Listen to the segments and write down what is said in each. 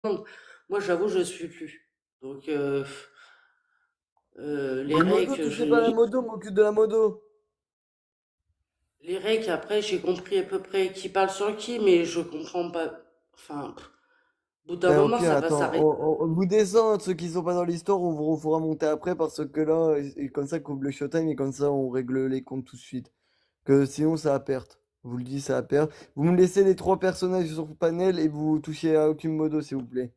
Moi, j'avoue, je suis plus. Donc, les Mais modo, règles, tu fais pas la modo, m'occupe de la modo. les règles, après, j'ai compris à peu près qui parle sur qui, mais je comprends pas. Enfin, au bout d'un Eh, au moment, pire, ça va attends, s'arrêter. on vous descend, ceux qui sont pas dans l'histoire, on vous fera monter après parce que là, et comme ça, coupe le showtime et comme ça, on règle les comptes tout de suite. Que sinon, ça va perte. Je vous le dis, ça va perdre. Vous me laissez les trois personnages sur le panel et vous touchez à aucune modo, s'il vous plaît.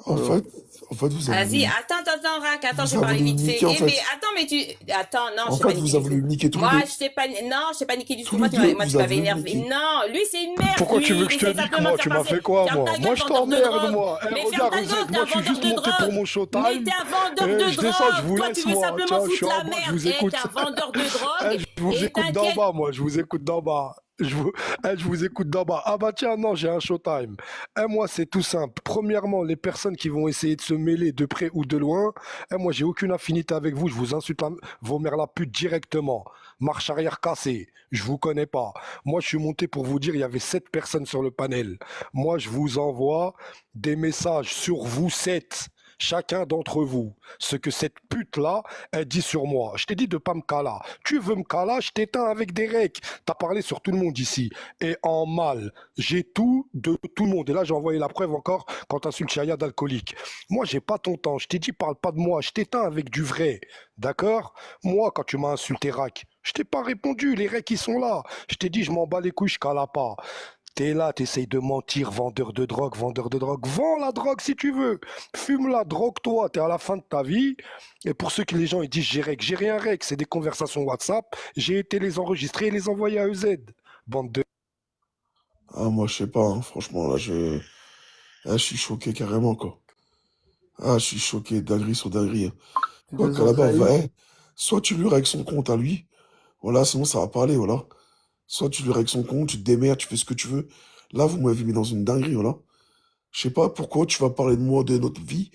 En Voilà. fait, en fait, vous avez voulu, Vas-y, attends, Rack, attends, je vous vais avez parler voulu me vite fait. niquer, en Eh, mais fait. attends, mais tu. Attends, non, je En t'ai pas fait, niqué vous du avez voulu tout. me niquer tous les Moi, deux. je t'ai pas. Non, je t'ai pas niqué du tout. Tous les Moi, deux, moi, tu vous avez m'avais voulu me énervé. niquer. Non, lui, c'est une merde, Pourquoi tu veux lui. que Il je te essaie nique, simplement de moi? faire Tu m'as passer. fait quoi, Ferme moi? ta Moi, gueule, je vendeur de t'emmerde, drogue. moi. Eh, Mais ferme regarde, ta Zed, gueule, t'es moi, un je suis vendeur juste de monté pour drogue. mon Mais showtime. t'es un vendeur de Je descends, je drogue. vous Toi, tu laisse, veux moi. simplement Tiens, je suis foutre en la bas, je merde. vous Et t'es écoute. un vendeur de Eh, drogue. je vous Et écoute d'en t'inquiète. bas, moi. Je vous écoute d'en bas. Je vous écoute d'en bas. Ah bah tiens, non, j'ai un showtime. Moi, c'est tout simple. Premièrement, les personnes qui vont essayer de se mêler de près ou de loin, moi, j'ai aucune affinité avec vous. Je vous insulte vos mères la pute directement. Marche arrière cassée. Je vous connais pas. Moi, je suis monté pour vous dire, il y avait 7 personnes sur le panel. Moi, je vous envoie des messages sur vous 7. Chacun d'entre vous, ce que cette pute-là, elle dit sur moi. Je t'ai dit de pas me caler. Tu veux me caler, je t'éteins avec des recs. T'as parlé sur tout le monde ici. Et en mal, j'ai tout de tout le monde. Et là, j'ai envoyé la preuve encore quand t'insultes Chaya d'alcoolique. Moi, j'ai pas ton temps. Je t'ai dit, parle pas de moi. Je t'éteins avec du vrai. D'accord? Moi, quand tu m'as insulté, Rack, je t'ai pas répondu. Les recs, ils sont là. Je t'ai dit, je m'en bats les couilles, je cale pas. T'es là, t'essayes de mentir, vendeur de drogue, vendeur de drogue. Vends la drogue si tu veux. Fume-la, drogue-toi. T'es à la fin de ta vie. Et pour ceux qui, les gens, ils disent j'ai rec, j'ai rien rec. C'est des conversations WhatsApp. J'ai été les enregistrer et les envoyer à EZ. Bande de... Ah, moi, je sais pas, hein. Franchement, là, je suis choqué carrément, quoi. Ah, je suis choqué, dinguerie sur dinguerie, hein. Tu Quoi, te sens Calabar, va, trahi? soit tu lui règles son compte à lui, voilà, sinon ça va parler, voilà. Soit tu lui règles son compte, tu te démerdes, tu fais ce que tu veux. Là, vous m'avez mis dans une dinguerie, voilà. Je sais pas pourquoi tu vas parler de moi, de notre vie,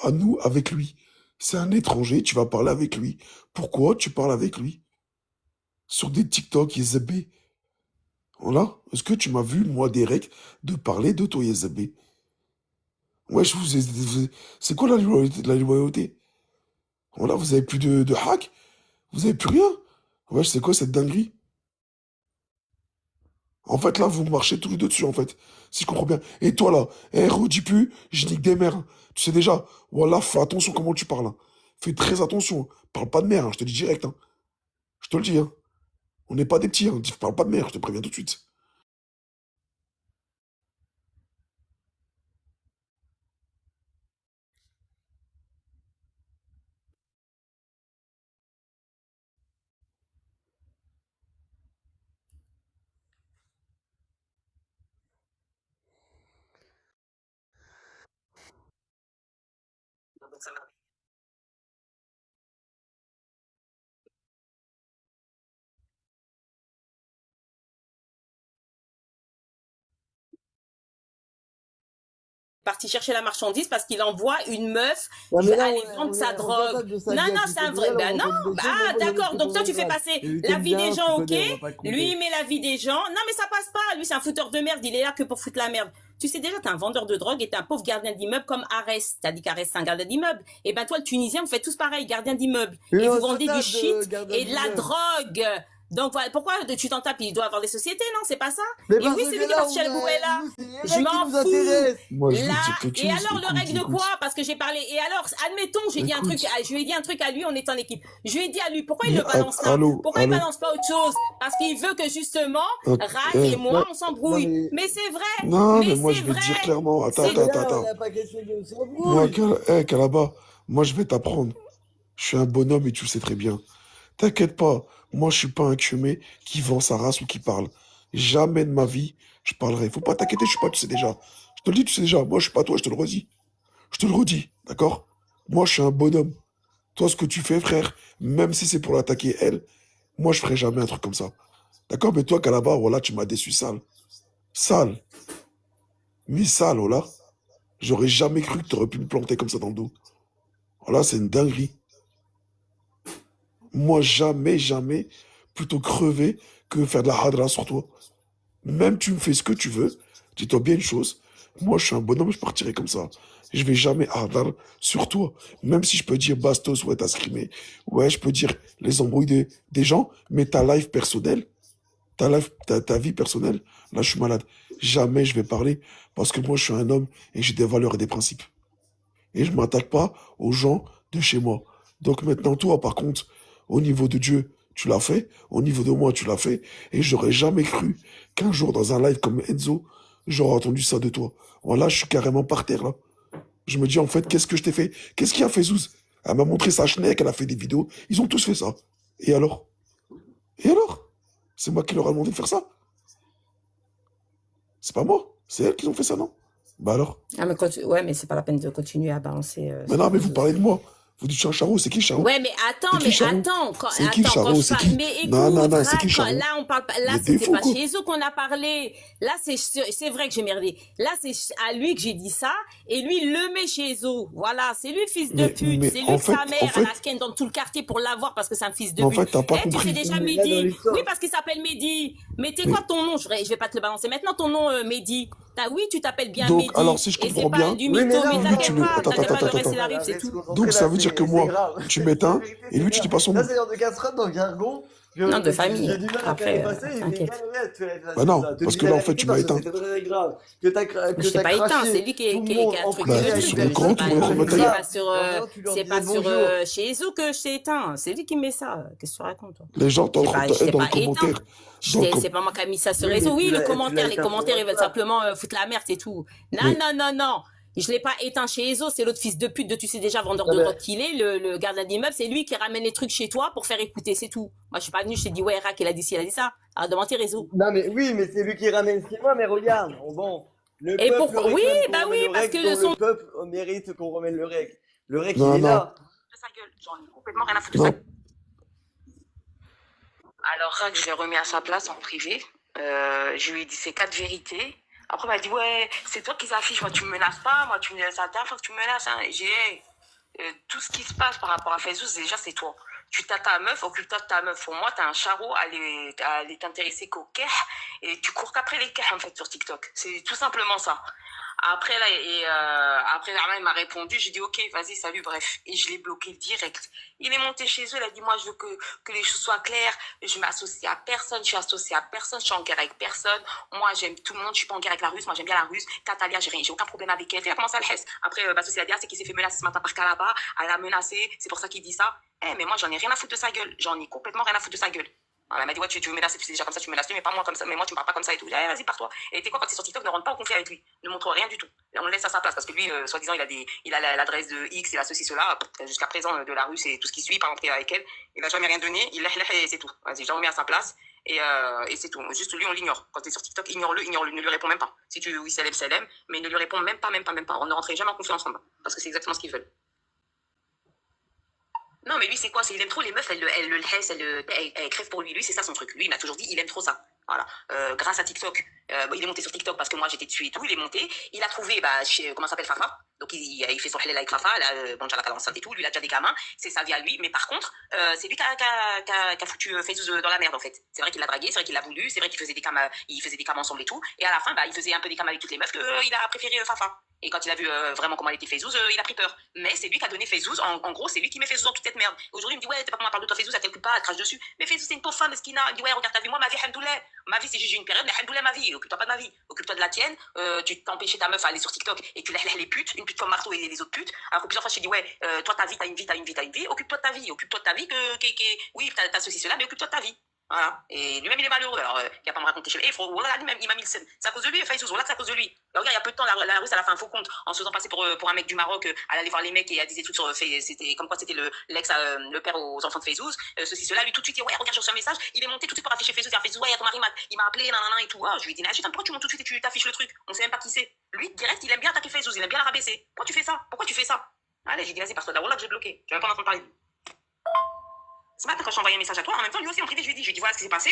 à nous, avec lui. C'est un étranger, tu vas parler avec lui. Pourquoi tu parles avec lui? Sur des TikTok, Yezebé. Voilà. Est-ce que tu m'as vu, moi, Derek, de parler de toi, Yezebé? Ouais, c'est quoi la loyauté? Voilà, vous avez plus de hack? Vous avez plus rien? Ouais, c'est quoi cette dinguerie? En fait, là, vous marchez tous les deux dessus, en fait. Si je comprends bien. Et toi, là, redis plus, je nique des mères. Tu sais déjà, voilà, fais attention comment tu parles, hein. Fais très attention. Parle pas de mère, hein, je te dis direct, hein. Je te le dis, hein. On n'est pas des petits, hein. Parle pas de mère, je te préviens tout de suite. Parti chercher la marchandise parce qu'il envoie une meuf Non, mais là, aller vendre sa on s'en tape drogue. de sa Non, vie à non, tous c'est ces un vrai. deux-là, là, on Ben va non. pas te laisser. Moi, Ah, moi, j'en ai d'accord. pris Donc pour toi, mon tu fais grade. passer Et je la t'aime vie des bien, tu gens, ok? connais, on va pas Lui, compter. il met la vie des gens. Non, mais ça passe pas. Lui, c'est un fouteur de merde. Il est là que pour foutre la merde. Tu sais déjà, t'es un vendeur de drogue et t'es un pauvre gardien d'immeuble comme Arès. T'as dit qu'Arès, c'est un gardien d'immeuble. Et ben toi, le Tunisien, vous faites tous pareil, gardien d'immeuble. Et Et vous on se vendez du tape de shit gardien et de la d'immeuble. drogue. Donc voilà, pourquoi tu t'en tapes? Il doit avoir des sociétés, non? C'est pas ça? Mais Et oui, parce c'est lui que qui est là, parti chez la Bouella. nous, c'est les Je règles qui m'en nous fous. intéressent. Moi, je vais te Là, dire quelque et chose. alors le Écoute, règle de quoi? écoute, Parce que j'ai parlé. Et alors, admettons, écoute. je lui ai dit un truc à lui, on est en équipe. Je lui ai dit à lui, pourquoi il Mais le balance là? allô, Pourquoi il allô. balance pas autre chose? Parce qu'il veut que justement, Rack et Non, moi, on Non, s'embrouille. mais, Mais c'est vrai. non, mais Mais moi, c'est je vais te dire vrai. clairement. Attends, non, C'est attends, mais attends, là, on attends. n'a pas question de Moi, s'embrouille. Calaba, moi, je vais t'apprendre. Je suis un bonhomme et tu le sais très bien. T'inquiète pas, moi je suis pas un cumé qui vend sa race ou qui parle. Jamais de ma vie, je parlerai. Faut pas t'inquiéter, je suis pas, tu sais déjà. Je te le dis, tu sais déjà. Moi je suis pas toi, je te le redis. Je te le redis, d'accord? Moi je suis un bonhomme. Toi ce que tu fais, frère, même si c'est pour l'attaquer elle, moi je ferai jamais un truc comme ça. D'accord? Mais toi, Calabar, voilà, tu m'as déçu sale. Sale. Mais sale, voilà. J'aurais jamais cru que t'aurais pu me planter comme ça dans le dos. Voilà, c'est une dinguerie. Moi, jamais, jamais, plutôt crever que faire de la hadra sur toi. Même tu me fais ce que tu veux, dis-toi bien une chose, Moi, je suis un bonhomme, je partirai comme ça. Je vais jamais hardal sur toi. Même si je peux dire bastos, ouais, t'as scrimé. Ouais, je peux dire les embrouilles des gens, mais ta life personnelle, ta vie personnelle, là, je suis malade. Jamais je vais parler parce que moi, je suis un homme et j'ai des valeurs et des principes. Et je m'attaque pas aux gens de chez moi. Donc maintenant, toi, par contre, au niveau de Dieu, tu l'as fait. Au niveau de moi, tu l'as fait. Et j'aurais jamais cru qu'un jour, dans un live comme Enzo, j'aurais entendu ça de toi. Voilà, je suis carrément par terre, là. Je me dis, en fait, qu'est-ce que je t'ai fait? Qu'est-ce qu'il a fait, Zouz? Elle m'a montré sa schneck, elle a fait des vidéos. Ils ont tous fait ça. Et alors? Et alors? C'est moi qui leur ai demandé de faire ça? C'est pas moi. C'est elles qui ont fait ça, non? Bah alors? Ah, mais ouais, mais c'est pas la peine de continuer à balancer Mais sur non, les mais vous réseaux parlez de sociaux. moi. Vous dites, je suis un charreau. C'est qui, Charo? Ouais, mais C'est qui, Charo? C'est qui, attends, quand Charo? je C'est parle, qui? mais Non, non, écoute, non, c'est qui, Charo? là, on parle pas, Il là, y a des c'était faux, pas quoi. chez eux qu'on a parlé. Là, c'est vrai que j'ai merdé. Là, c'est à lui que j'ai dit ça, et lui, il le met chez eux. Voilà, c'est lui, fils de pute. Mais C'est lui en que sa fait, mère, elle a ken dans tout le quartier pour l'avoir parce que c'est un fils de en pute. fait, t'as pas Eh, tu sais compris. déjà Mais là, dans Mehdi. Oui, l'histoire. parce qu'il s'appelle Mehdi. Mais t'es Mais, quoi ton nom? Je vais pas te le balancer maintenant, ton nom, Mehdi. Oui, tu t'appelles bien donc, alors, Mehdi. si je Et c'est comprends pas bien, du Oui, mais mytho, là, mais on lui, va, tu on le, va, attends, t'inquiète attends, pas, le attends, reste, attends. il arrive, c'est Arrête, se tout. concentrer Donc, là, ça veut dire que c'est moi, grave. tu La m'éteins, vérité, et c'est lui, tu dis grave. pas son Là, nom. c'est genre de casserole dans le jargon. Non, de J'ai famille. du mal à faire Après, effacer et j'ai t'inquiète. galéré à te faire effacer Bah non, ça. Te parce dis que la là, en fait, vérité tu m'as parce que éteint. c'était très grave. Mais je Que t'ai t'as pas éteint, c'est craché lui tout le qui monde a en truqué Bah, le t'es privé truc. sur avec l'écran, Verity, tout le c'est monde est en train de me très C'est tailler. pas grave. sur, Et maintenant, tu leur c'est disais pas sur bonjour. chez Ezo que je t'ai éteint. C'est lui qui met ça. Qu'est-ce que tu racontes, toi? Les gens, t'es en train Je t'ai dans le pas éteint. commentaire, dans le C'est pas moi qui a mis ça sur Oui, mais réseau. Oui, tu l'as les éteint sur commentaires, ils veulent WhatsApp. simplement foutre la merde, c'est tout. Non, mais, non, non, non. Je l'ai pas éteint chez Ezo, c'est l'autre fils de pute de tu sais déjà vendeur Ah de ben, drogue qu'il est, le gardien d'immeuble, c'est lui qui ramène les trucs chez toi pour faire écouter, c'est tout. Moi, je suis pas venu, je t'ai dit, ouais, Rack, il a dit ci, il a dit ça. Arrête de mentir, Ezo. non, mais oui, mais c'est lui qui ramène chez moi, mais regarde, bon, le Et peuple pourquoi? Oui, réclame qu'on bah remette oui, le parce règle, que donc son le peuple mérite qu'on remette le règle. Le règle, il non, est non, là. de sa gueule. J'en ai complètement rien à foutre de sa non. gueule. Alors, Rack, je l'ai remis à sa place en privé. Je lui ai dit ses 4 vérités. Après, il m'a dit, ouais, c'est toi qui s'affiche. Moi, tu me menaces pas. Moi, c'est la dernière fois que tu me menaces. Hein. Et j'ai hey, tout ce qui se passe par rapport à Facebook, déjà, c'est toi. Tu t'as ta meuf, occupe-toi de ta meuf. Pour moi, t'es un charreau à aller t'intéresser qu'au keh. Et tu cours qu'après les keh, en fait, sur TikTok. C'est tout simplement ça. Après, là, après, Arma, il m'a répondu. J'ai dit, ok, vas-y, salut, bref. Et je l'ai bloqué direct. Il est monté chez eux, il a dit, moi, je veux que les choses soient claires. Je m'associe à personne, je suis associée à personne, je suis en guerre avec personne. Moi, j'aime tout le monde, je suis pas en guerre avec la Russe. Moi, j'aime bien la Russe. Tatalia, j'ai aucun problème avec elle. Elle commence à le hesse. Après, Bassos, il a dit, c'est qu'il s'est fait menacer ce matin par Kalaba. Elle a menacé, c'est pour ça qu'il dit ça. Mais moi, j'en ai rien à foutre de sa gueule. J'en ai complètement rien à foutre de sa gueule. Alors, elle m'a dit, ouais, tu veux me menacer, tu sais déjà comme ça, tu me menaces, mais pas moi comme ça, mais moi, tu me parles pas comme ça et tout. J'ai dit, vas-y, pars-toi. Et t'es quoi, quand t'es sur TikTok, ne rentre pas au conflit avec lui. Ne montre rien du tout. Et on le laisse à sa place, parce que lui, soi-disant, il a l'adresse de X, il a ceci, cela, jusqu'à présent, de la Russe et tout ce qui suit, par exemple, avec elle. Il n'a jamais rien donné, il l'a, et c'est tout. Vas-y, j'ai remis à sa place, et c'est tout. Juste lui, on l'ignore. Quand t'es sur TikTok, ignore-le, ne lui réponds même pas. Si tu, oui, c'est LM, mais ne lui réponds même pas. On ne rentrait jamais en conflit ensemble, parce que c'est exactement ce qu'ils veulent. Non, mais lui, c'est quoi? Il aime trop les meufs, elle le laisse, elle crève pour lui. Lui, c'est ça son truc. Lui, il m'a toujours dit, il aime trop ça. Voilà. Grâce à TikTok, il est monté sur TikTok parce que moi, j'étais dessus et tout. Il est monté. Il a trouvé, comment s'appelle Fafa? Donc, il fait son halal avec Fafa. Là, bon, déjà, la enceinte et tout. Lui, il a déjà des gamins. C'est sa vie à lui. Mais par contre, c'est lui qui a foutu Facebook dans la merde, en fait. C'est vrai qu'il l'a dragué, c'est vrai qu'il l'a voulu, c'est vrai qu'il faisait des cams ensemble et tout. Et à la fin, il faisait un peu des cams avec toutes les meufs qu'il a préféré Fafa. Et quand il a vu vraiment comment elle était Fayzouz, il a pris peur. Mais c'est lui qui a donné Fayzouz. En gros, c'est lui qui met Fayzouz dans toute cette merde. Et aujourd'hui, il me dit, ouais, t'es pas comment on parle de toi, Fayzouz, elle t'écoute pas, elle crache dessus. Mais Fayzouz, c'est une pauvre femme, Eskina. Il dit, ouais, regarde ta vie, moi, ma vie, hamdoulah. Ma vie, c'est juste une période, mais hamdoulah, ma vie. Occupe-toi pas de ma vie. Occupe-toi de la tienne. Tu t'empêchais ta meuf à aller sur TikTok et tu les putes, une pute comme Marteau et les autres putes. Alors que plusieurs fois, je t'ai dit, ouais, toi, ta vie, t'as une vie. Occupe-toi de ta vie. Occupe-toi de ta vie. Oui, t'as ceci, cela, mais occupe-toi de ta vie. Voilà. Et lui-même, il est malheureux. Alors, il va pas me raconter chez lui. Voilà, lui-même, il m'a mis le seum. C'est à cause de lui, Fayzouz. Voilà que c'est à cause de lui. Alors, regarde, il y a peu de temps, la Russe, elle a fait un faux compte en se faisant passer pour un mec du Maroc. Elle allait voir les mecs et elle disait tout sur c'était comme quoi c'était le père aux enfants de Fayzouz. Ceci, cela. Lui, tout de suite, il dit, ouais, regarde, j'ai reçu un message. Il est monté tout de suite pour afficher Fayzouz. Il a fait, ouais, il y a ton mari, il m'a appelé, nanana et tout. Ah, je lui ai dit, pourquoi tu montes tout de suite et tu t'affiches le truc? On sait même pas qui c'est. Lui, direct, il aime bien attaquer Fayzouz. Il aime bien la rabaisser. Pourquoi tu fais ça? Allez, j'ai dit, vas-y, parce que là, voilà que j'ai bloqué. Tu vas pas m'entendre parler. Ce matin, quand je t'ai envoyé un message à toi, en même temps, lui aussi en privé, je lui ai dit, voilà ce qui s'est passé,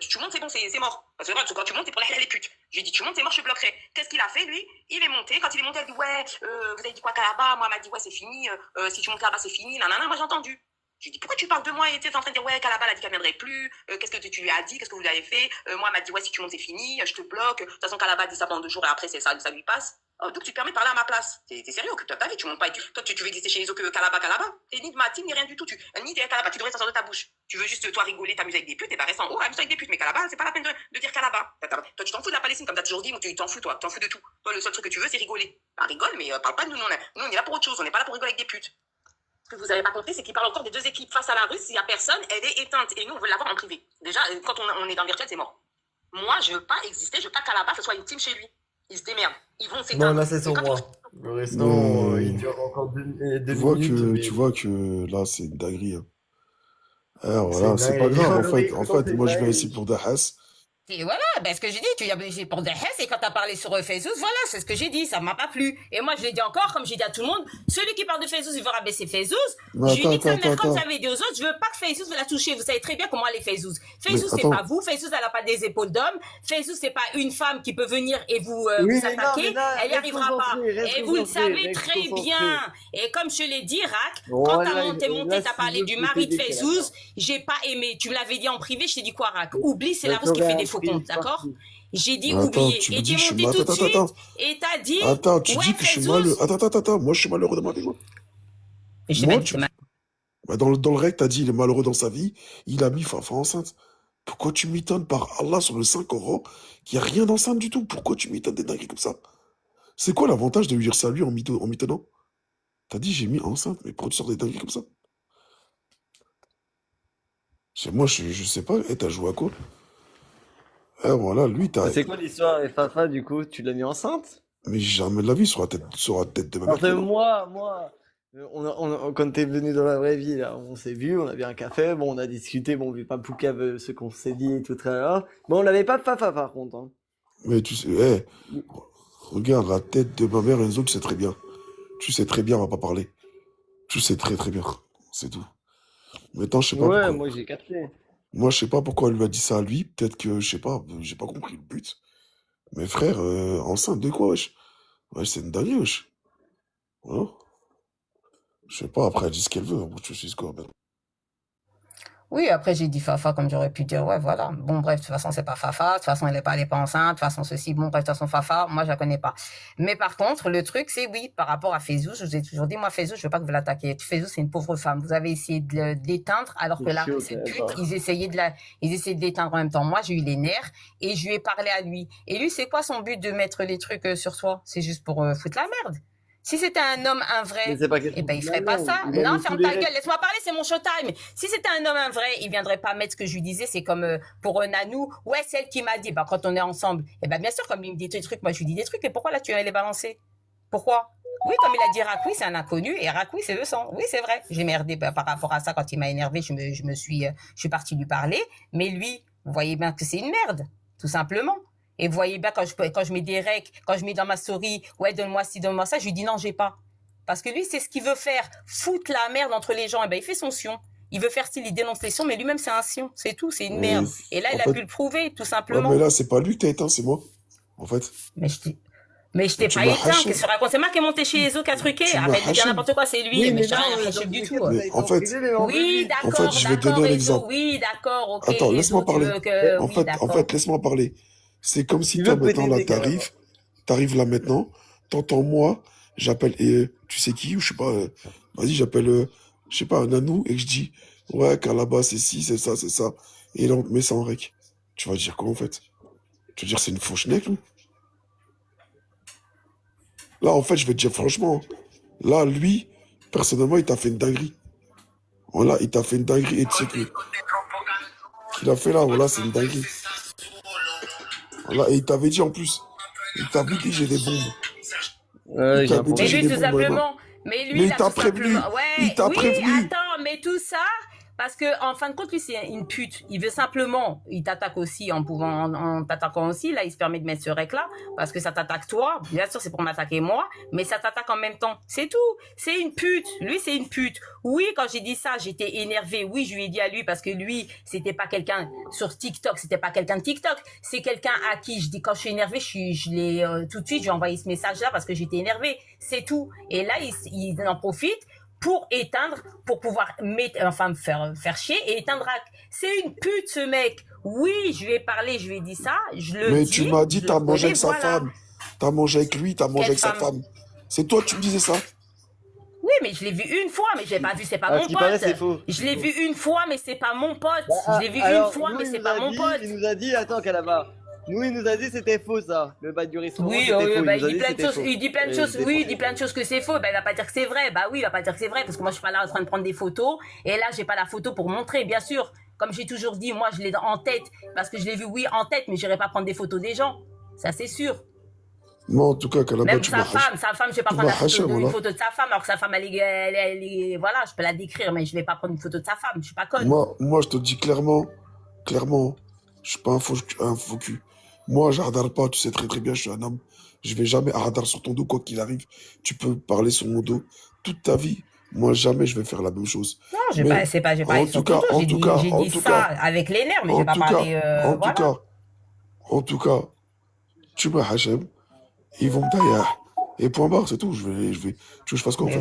tu montes, c'est bon, c'est mort. Parce que quand tu montes, t'es pour les putes. Je lui ai dit, tu montes, c'est mort, je te bloquerai. Qu'est-ce qu'il a fait, lui? Il est monté. Quand il est monté, elle dit, ouais, vous avez dit quoi, Kalaba? Moi, elle m'a dit, ouais, c'est fini. Si tu montes là-bas, c'est fini. Nanana, moi, j'ai entendu. Je lui dis, pourquoi tu parles de moi et tu es en train de dire, ouais, Calabar, elle a dit qu'elle viendrait plus, qu'est-ce que tu lui as dit, qu'est-ce que vous lui avez fait, moi, elle m'a dit, ouais, si tu montes, c'est fini, je te bloque, de toute façon, Calabar dit ça pendant 2 jours et après, ça lui passe. Oh, donc tu te permets de parler à ma place. T'es sérieux, occupe-toi de ta vie, tu montes pas. Toi, tu veux exister chez les autres que Calabar. T'es ni de ma team, ni rien du tout. Ni t'es Calabar, tu devrais sortir de ta bouche. Tu veux juste, toi, rigoler, t'amuser avec des putes, et bah reste en haut, amuse-toi avec des putes. Mais Calabar, c'est pas la peine de dire Calabar. Toi, tu t'en fous de la Palestine, comme t'as toujours dit, tu t'en fous, toi, t'en fous de tout. Toi, le seul truc que tu veux, c'est rigoler. Bah, rigole, mais parle pas de nous, nous, on est là pour autre chose, on n'est pas là pour rigoler avec des putes. Ce que vous n'avez pas compris, c'est qu'il parle encore des 2 équipes face à la Russe. S'il n'y a personne, elle est éteinte. Et nous, on veut l'avoir en privé. Déjà, quand on est dans le virtuel, c'est mort. Moi, je veux pas exister, je veux pas qu'à la base, ce soit une team chez lui. Ils se démerdent. Ils vont Non, s'éteindre. là, c'est Et sur quand moi. Le restant, il Mais dure encore deux tu vois minutes, que, mais tu vois que là, c'est une dinguerie. Hein. c'est Voilà, une c'est pas dinguerie. grave. En Jean-Louis, fait, en quand fait, c'est une moi, je viens ici dinguerie. pour Dahas. et voilà, ben ce que j'ai dit, tu as pour des Hess et quand tu as parlé sur Facebook, voilà, c'est ce que j'ai dit, ça m'a pas plu. Et moi, je l'ai dit encore, comme j'ai dit à tout le monde, celui qui parle de Facebook, il veut rabaisser Facebook. Mais Je lui dis que sa mère, comme ça attends. avait dit aux autres, je veux pas que Facebook la toucher. Vous savez très bien comment elle est Facebook. Mais Facebook, c'est pas attends. vous. Facebook, elle a pas des épaules d'homme. Facebook, c'est pas une femme qui peut venir et vous Oui, vous mais non, mais attaquer. là, Elle y reste arrivera pas. concentré, reste Et vous le concentré, savez reste très concentré. bien. Et comme je l'ai dit, Rack, quand Voilà, t'as monté, là, t'as si parlé je du peux mari de t'aider, c'est Facebook, d'accord. j'ai pas aimé. Tu me l'avais dit en privé, je t'ai dit quoi, Rack? Oublie, c'est Je la Russe qui t'aurais fait des faux appris comptes, d'accord? partout. J'ai dit Attends, oublier. tu me Et dis t'es que je suis monté mal. tout de Attends, suite et t'as dit, Attends, tu ouais, dis que je suis Facebook. malheureux. Attends, moi, je suis malheureux de ma vie, moi. Je t'ai pas Moi, dit que tu... c'est mal. Bah, dans le rec, t'as dit il est malheureux dans sa vie. Il a mis Fafa enceinte. Pourquoi tu m'étonnes par Allah sur le 5 € qu'il n'y a rien d'enceinte du tout? Pourquoi tu m'étonnes des dingueries comme ça? C'est quoi l'avantage de lui dire ça à lui en mitonnant? T'as dit j'ai mis enceinte, mais pourquoi tu sors des dingueries comme ça? Moi, je sais pas. T'as joué à quoi? Voilà, lui, t'as. C'est quoi l'histoire avec Fafa, du coup? Tu l'as mis enceinte? Mais jamais de la vie sur la tête de ma mère. Parce que moi, quand t'es venu dans la vraie vie, là, on s'est vu, on a bu un café, bon, on a discuté, bon, vu pas Poucave ce qu'on s'est dit et tout à l'heure. Mais on l'avait pas de Fafa, par contre, hein. Mais tu sais, regarde la tête de ma mère, Enzo, tu sais très bien. Tu sais très bien, on va pas parler. Tu sais très très bien. C'est tout. Maintenant, je sais pas Ouais, pourquoi. moi j'ai capté. Moi, je sais pas pourquoi elle lui a dit ça à lui. Peut-être que, je sais pas, j'ai pas compris le but. Mais frère, enceinte de quoi, wesh? Ouais, c'est une dinguerie, wesh. Voilà. Je sais pas, après, elle dit ce qu'elle veut. Je suis quoi, maintenant. Oui, après j'ai dit Fafa comme j'aurais pu dire, ouais, voilà. Bon, bref, de toute façon, c'est pas Fafa. De toute façon, elle est pas enceinte. De toute façon, ceci, bon, bref, de toute façon, Fafa, moi, je la connais pas. Mais par contre, le truc, c'est oui, par rapport à Facebook, je vous ai toujours dit, moi, Facebook, je veux pas que vous l'attaquiez. Facebook, c'est une pauvre femme. Vous avez essayé de l'éteindre, alors que là, cette pute, ils essayaient de l'éteindre en même temps. Moi, j'ai eu les nerfs et je lui ai parlé à lui. Et lui, c'est quoi son but de mettre les trucs sur soi? C'est juste pour foutre la merde. Si c'était un homme, un vrai, eh ben, il ferait pas ça. Non, ferme ta gueule, laisse-moi parler, c'est mon showtime. Si c'était un homme, un vrai, il viendrait pas mettre ce que je lui disais. C'est comme pour Nanou, ouais, celle qui m'a dit, bah, quand on est ensemble, eh ben, bien sûr, comme il me dit des trucs, moi, je lui dis des trucs. Et pourquoi là, tu vas les balancer? Pourquoi? Oui, comme il a dit Rakoui, c'est un inconnu, et Rakoui, c'est le sang. Oui, c'est vrai. J'ai merdé par rapport à ça. Quand il m'a énervé, je suis partie lui parler. Mais lui, vous voyez bien que c'est une merde, tout simplement. Et vous voyez bien, quand je mets des recs, quand je mets dans ma story, ouais, donne-moi ci, donne-moi ça, je lui dis non, j'ai pas. Parce que lui, c'est ce qu'il veut faire, foutre la merde entre les gens. Et ben, il fait son sion. Il veut faire style, il dénonce les sions, mais lui-même, c'est un sion. C'est tout, c'est une merde. Et là, il a pu le prouver, tout simplement. Ouais, mais là, c'est pas lui que t'as éteint, c'est moi. En fait. Mais je t'ai pas éteint, qu'est-ce que tu racontes? C'est moi qui ai monté chez les autres, qui a truqué. Arrête de dire n'importe quoi, c'est lui. Oui, mais mais j'ai non, rien fait du tout. Mais en fait, Oui, d'accord, en fait, je vais te donner un exemple. Oui, d'accord, ok. Attends, laisse-moi parler. En Oui, fait, laisse-moi parler. C'est comme si Tu toi, veux maintenant, là, péter des câbles. t'arrives là maintenant, t'entends moi, j'appelle, tu sais qui, ou je sais pas, vas-y, j'appelle, je sais pas, un Nanou, et que je dis, ouais, car là-bas, c'est ci, c'est ça, c'est ça. Et là, on te met ça en rec. Tu vas dire quoi, en fait? Tu vas dire, c'est une fauche nec, ou? Là, en fait, je vais te dire franchement, là, lui, personnellement, il t'a fait une dinguerie. Voilà, il t'a fait une dinguerie, et tu sais que, qu'il a fait là, voilà, c'est une dinguerie. Voilà, et il t'avait dit en plus, il t'avait dit j'ai des bombes. Ouais, j'ai un Mais Mais j'ai lui, des tout bombes, simplement. Mais lui, Mais il a il t'a tout prévenu. simplement. Ouais, Il t'a oui, prévenu. attends, mais tout ça, parce que, en fin de compte, lui, c'est une pute. Il veut simplement, il t'attaque aussi en t'attaquant aussi. Là, il se permet de mettre ce rec-là, parce que ça t'attaque toi. Bien sûr, c'est pour m'attaquer moi, mais ça t'attaque en même temps. C'est tout. C'est une pute. Lui, c'est une pute. Oui, quand j'ai dit ça, j'étais énervée. Oui, je lui ai dit à lui, parce que lui, c'était pas quelqu'un sur TikTok, c'était pas quelqu'un de TikTok. C'est quelqu'un à qui je dis, quand je suis énervée, je l'ai, tout de suite, j'ai envoyé ce message-là parce que j'étais énervée. C'est tout. Et là, il en profite pour éteindre, pour pouvoir me faire chier et éteindre Rack. C'est une pute, ce mec. Oui, je lui ai parlé, je lui ai dit ça, je le Mais dis, tu m'as dit, je le t'as mangé connais, avec sa voilà. femme. T'as mangé avec lui, t'as mangé Quelle avec sa femme? femme. C'est toi, tu me disais ça. Oui, mais je l'ai vu une fois, mais je l'ai pas vu, c'est pas À mon ce qui paraît, pote. c'est faux. Je l'ai vu une fois, mais c'est pas mon pote. Je l'ai vu une Alors, fois, nous, mais il c'est nous pas a mon dit, pote. il nous a dit, attends, Calaba. Nous, il nous a dit c'était faux, ça. Le bail du restaurant, Oui, c'était faux. Il bah, nous a il dit dit plein de c'était choses, faux. il dit plein de Et choses, c'était oui, faux. il dit plein de choses que c'est faux, bah, il va pas dire que c'est vrai, bah oui, il va pas dire que c'est vrai, parce que moi, je suis pas là en train de prendre des photos, et là, j'ai pas la photo pour montrer, bien sûr. Comme j'ai toujours dit, moi, je l'ai en tête, parce que je l'ai vu, oui, en tête, mais j'irai pas prendre des photos des gens. Ça, c'est sûr. Moi, en tout cas, Calaba, Même tu m'as sa femme, je vais pas Tu prendre m'as haché, une voilà. photo de sa femme, alors que sa femme, voilà, je peux la décrire, mais je vais pas prendre une photo de sa femme, je suis pas conne. Moi, je te dis clairement, je suis pas un faux cul. Moi, j'hardare pas, tu sais très très bien, je suis un homme. Je vais jamais hardar sur ton dos, quoi qu'il arrive. Tu peux parler sur mon dos toute ta vie. Moi, jamais je vais faire la même chose. Non, Mais, j'ai pas en sur tout ton cas, dos, en j'ai tout dit, cas, j'ai en dit tout ça cas, avec les nerfs, mais en j'ai pas tout cas, parlé, en tout voilà. cas, en tout cas, tu m'as Hachem, ils vont me tailler. Et point barre, c'est tout. Tu veux que je fasse quoi, en Mais fait?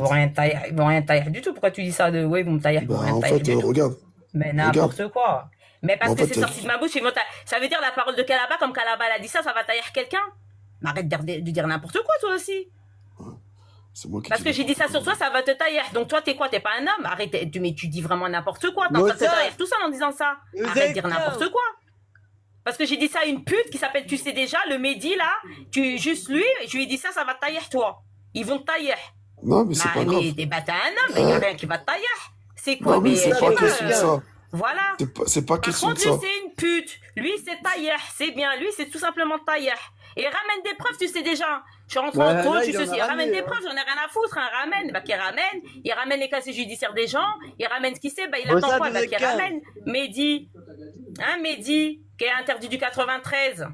ils vont rien tailler du tout. Pourquoi tu dis ça de ouais, ils vont me tailler, ils vont Bah, rien en tailler fait, du tout. regarde, Mais regarde. n'importe quoi. Mais Bah, parce en que fait, c'est sorti de ma bouche, ils vont ça veut dire la parole de Kalaba, comme Kalaba elle a dit ça va tailler quelqu'un. Mais arrête de dire n'importe quoi, toi aussi. c'est moi qui Parce dis que j'ai dit ça n'importe sur quoi. toi, ça va te tailler. Donc toi, t'es quoi? T'es pas un homme? Arrête, mais tu dis vraiment n'importe quoi. T'es en train de te Mozart, tailler tout seul en disant ça. vous Arrête de êtes dire calme. n'importe quoi. Parce que j'ai dit ça à une pute qui s'appelle, tu sais déjà, le Mehdi là, juste lui, je lui ai dit ça, ça va te tailler toi. Ils vont te tailler. Non, mais c'est pas grave. Mais t'es un homme, il n'y a Hein? rien qui va te tailler. C'est quoi? Non, mais Mais c'est je sais pas pas. question de ça. Voilà. C'est pas Par question de contre, lui, ça. c'est une pute. Lui, c'est tailleur. C'est bien. Lui, c'est tout simplement tailleur. Et ramène des preuves, tu sais déjà. Je rentre en Bah, call, là, tu il sais en a aussi. Ramène ramené, des hein. preuves, j'en ai rien à foutre. Hein, ramène. Bah, il ramène les casiers judiciaires des gens. Il ramène ce qu'il sait. Bah, il attend Mozart, quoi? vous Bah, êtes qu'il calme. ramène. Mehdi, qui est interdit du 93,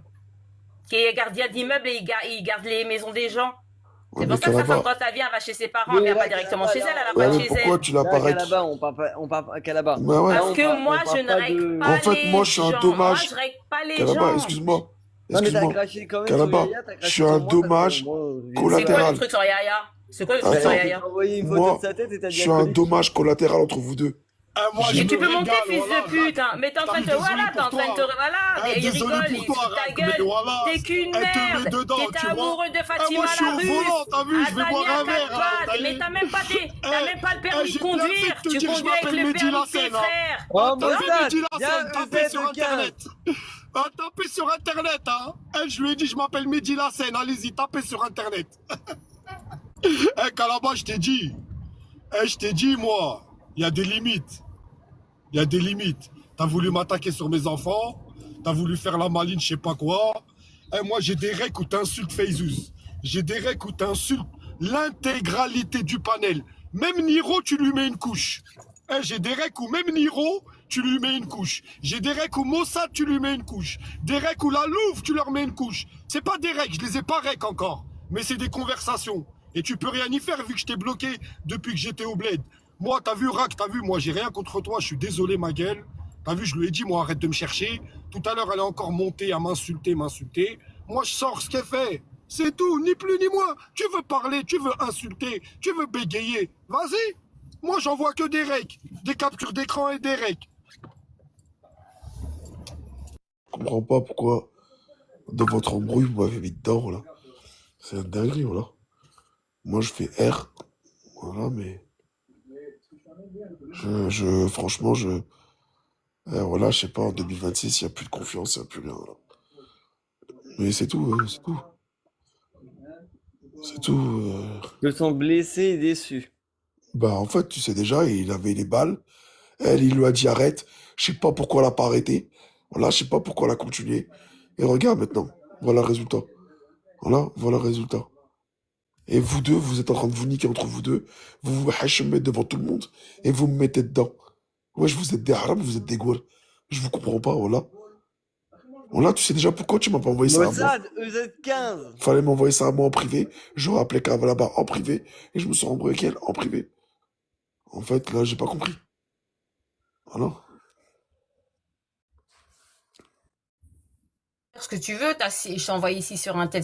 qui est gardien d'immeuble et il garde les maisons des gens. Ouais, C'est mais pour ça que sa femme, Calaba. quand elle vient, elle va chez ses parents, Mais elle vient là, pas directement Calaba, chez elle, là, elle Ouais, va pas mais chez pourquoi elle. tu Là, l'apparais? Calaba, on parle pas Calaba. Bah ouais. Là, Parce que moi, on je parle ne pas règle de. pas En fait, les moi, je suis un gens. Moi, dommage. je règle pas les Calaba, gens. excuse-moi. Non, mais t'as Excuse-moi. craché quand même Calaba, sur Yaya, t'as je craché suis sur un moi, parce que dommage moi, j'ai C'est quoi collatéral. le truc sur Yaya? C'est quoi le truc sur Attends, J'ai Yaya? envoyé une photo moi, de sa tête et t'as je dit suis un alcoolique. dommage collatéral entre vous deux. Moi, je J'ai- Et tu me peux monter, régale, fils voilà. de pute, hein. Mais t'es en train de te, Désolé voilà, t'es en pour train de te, toi. voilà, et il Désolé rigole, pour il toi, fout ta Rack, mais gueule. voilà. T'es qu'une Elle te met merde. dedans, T'étais tu vois. amoureux de Moi, Fatima je suis la au russe. volant, t'as vu, je vais boire un verre, là, pattes. t'as Mais vu. t'as même pas le permis de J'ai bien fait conduire. de te Tu dire, je conduis avec m'appelle le Mehdi permis de tes Lassène, hein. frères. Oh, T'as vu Mozart, Mehdi viens, Lassène, tapez Euseb sur de Internet. Tapez sur Internet, hein. Je lui ai dit, je m'appelle Mehdi Lassène, allez-y, tapez sur Internet. Calaba, je t'ai dit, moi, il y a des limites. Il y a des limites. T'as voulu m'attaquer sur mes enfants, t'as voulu faire la maline, je sais pas quoi. Moi, j'ai des règles où t'insultes Fayzouz. J'ai des règles où t'insultes l'intégralité du panel. Même Niro, tu lui mets une couche. J'ai des règles où même Niro, tu lui mets une couche. J'ai des règles où Mossad, tu lui mets une couche. Des règles où la Louve, tu leur mets une couche. C'est pas des règles, je les ai pas règles encore. Mais c'est des conversations. Et tu peux rien y faire vu que je t'ai bloqué depuis que j'étais au bled. Moi, t'as vu, Rack, t'as vu, moi, j'ai rien contre toi, je suis désolé, ma gueule. T'as vu, je lui ai dit, moi, arrête de me chercher. Tout à l'heure, elle est encore montée à m'insulter. Moi, je sors ce qu'elle fait. C'est tout, ni plus ni moins. Tu veux parler, tu veux insulter, tu veux bégayer. Vas-y. Moi, j'en vois que des recs, des captures d'écran et des recs. Je comprends pas pourquoi, dans votre embrouille, vous m'avez mis dedans, là. C'est une dinguerie, voilà. Moi, je fais R. Voilà, mais. Franchement, voilà, je sais pas, en 2026, il n'y a plus de confiance, il n'y a plus rien, voilà. Mais c'est tout, c'est tout. C'est tout. Je sens blessé et déçu. Bah, en fait, tu sais déjà, il avait les balles. Elle, il lui a dit arrête. Je sais pas pourquoi elle a pas arrêté. Voilà, je sais pas pourquoi elle a continué. Et regarde maintenant. Voilà le résultat. Voilà le résultat. Et vous deux, vous êtes en train de vous niquer entre vous deux. Vous vous hachez devant tout le monde. Et vous me mettez dedans. Ouais, vous êtes des haram, vous êtes des goules. Je vous comprends pas, voilà. Voilà, tu sais déjà pourquoi tu m'as pas envoyé ça à moi. Mozart, EZ15. Fallait m'envoyer ça à moi en privé. J'aurais appelé Kava là-bas en privé. Et je me suis embrouillé avec elle en privé. En fait, là, j'ai pas compris. Voilà. Ce que tu veux, je t'ai envoyé ici sur un tel.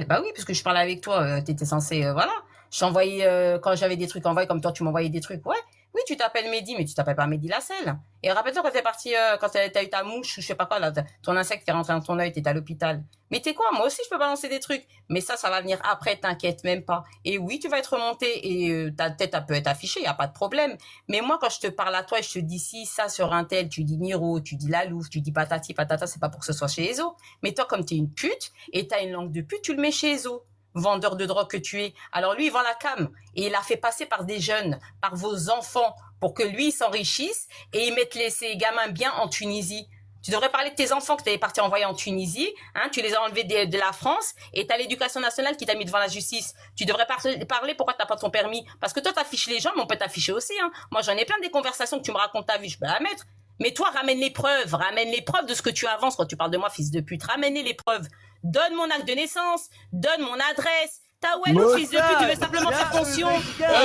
Bah oui, parce que je parle avec toi, t'étais censé, voilà. Je t'envoyais, quand j'avais des trucs envoyés, comme toi, tu m'envoyais des trucs. Ouais, oui, tu t'appelles Mehdi, mais tu t'appelles pas Mehdi Lasselle. Et rappelle-toi quand t'es parti, quand t'as eu ta mouche, ou je sais pas quoi, là, ton insecte qui est rentré dans ton œil, t'étais à l'hôpital. Mais t'es quoi? Moi aussi, je peux balancer des trucs. Mais ça va venir après, t'inquiète même pas. Et oui, tu vas être remonté et ta tête, elle peut être affichée, y a pas de problème. Mais moi, quand je te parle à toi et je te dis si, ça sur un tel, tu dis Niro, tu dis la louve, tu dis patati, patata, c'est pas pour que ce soit chez Ezo. Mais toi, comme t'es une pute et t'as une langue de pute, tu le mets chez Ezo. Vendeur de drogue que tu es. Alors lui, il vend la cam. Et il a fait passer par des jeunes, par vos enfants, pour que lui, il s'enrichisse et il mette ces gamins bien en Tunisie. Tu devrais parler de tes enfants que tu avais parti envoyer en Tunisie, hein, tu les as enlevés de la France et tu as l'éducation nationale qui t'a mis devant la justice. Tu devrais parler pourquoi tu n'as pas ton permis. Parce que toi, tu affiches les gens, mais on peut t'afficher aussi. Hein. Moi, j'en ai plein des conversations que tu me racontes ta vie, je peux la mettre. Mais toi, ramène les preuves de ce que tu avances quand tu parles de moi, fils de pute. Ramène les preuves. Donne mon acte de naissance, donne mon adresse. T'as ouais, le fils de pute, tu veux simplement faire pension.